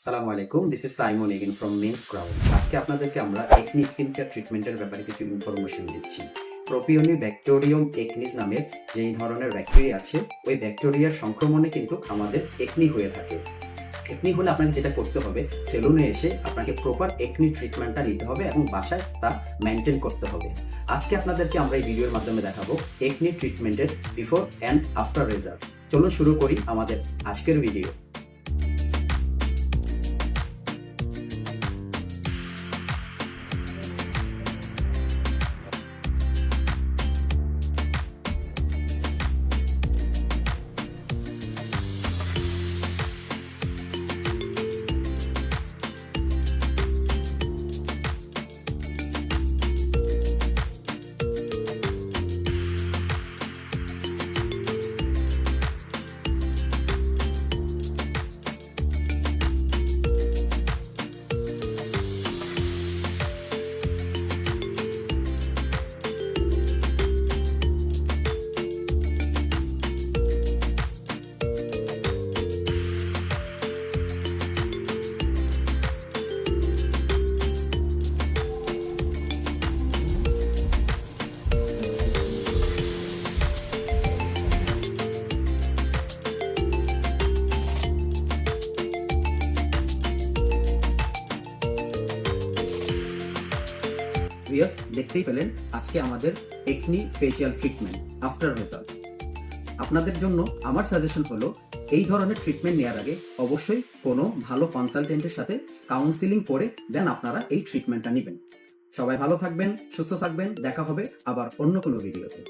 সালামু আলাইকুম, this is Simon again from men's crowd. আজকে আপনাদেরকে আমরা একনি স্কিন কেয়ার ট্রিটমেন্টের ব্যাপারে কিছু ইনফরমেশন দিচ্ছি। প্রোপিওনি ব্যাকটেরিয়াম একনিস নামের যেই ধরনের ব্যাকটেরিয়া আছে, ওই ব্যাকটেরিয়ার সংক্রমণে কিন্তু আমাদের একনি হয়ে থাকে। একনি হলে আপনাকে যেটা করতে হবে, সেলুনে এসে আপনাকে প্রপার একনি ট্রিটমেন্টটা নিতে হবে এবং বাসায় তা মেনটেন করতে হবে। আজকে আপনাদেরকে আমরা এই ভিডিওর মাধ্যমে দেখাবো একনি ট্রিটমেন্টের বিফোর অ্যান্ড আফটার রেজাল্ট। চলুন শুরু করি আমাদের আজকের ভিডিও। ভিউয়ার্স, দেখতেই পেলেন আজকে আমাদের acne facial treatment after result. আপনাদের জন্য আমার সাজেশন হলো, এই ধরনের ট্রিটমেন্ট নেওয়ার আগে অবশ্যই কোনো ভালো কনসালটেন্টের সাথে কাউন্সিলিং করে দেন আপনারা এই ট্রিটমেন্টটা নেবেন। সবাই ভালো থাকবেন, সুস্থ থাকবেন। দেখা হবে আবার অন্য কোনো ভিডিওতে।